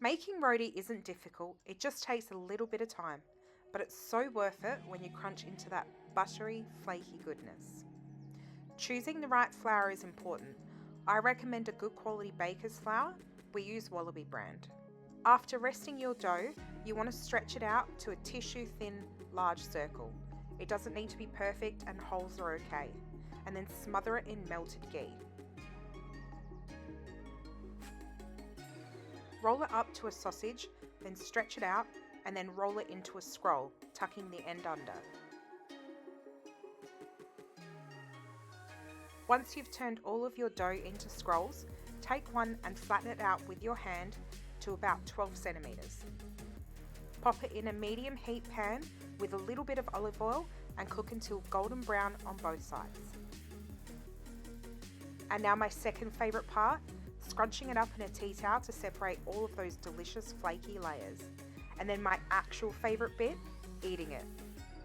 Making roti isn't difficult, it just takes a little bit of time, but it's so worth it when you crunch into that buttery, flaky goodness. Choosing the right flour is important. I recommend a good quality baker's flour. We use Wallaby brand. After resting your dough, you want to stretch it out to a tissue thin, large circle. It doesn't need to be perfect and holes are okay. And then smother it in melted ghee. Roll it up to a sausage, then stretch it out and then roll it into a scroll, tucking the end under. Once you've turned all of your dough into scrolls, take one and flatten it out with your hand to about 12 centimeters. Pop it in a medium heat pan with a little bit of olive oil and cook until golden brown on both sides. And now my second favourite part, scrunching it up in a tea towel to separate all of those delicious flaky layers. And then my actual favourite bit, eating it.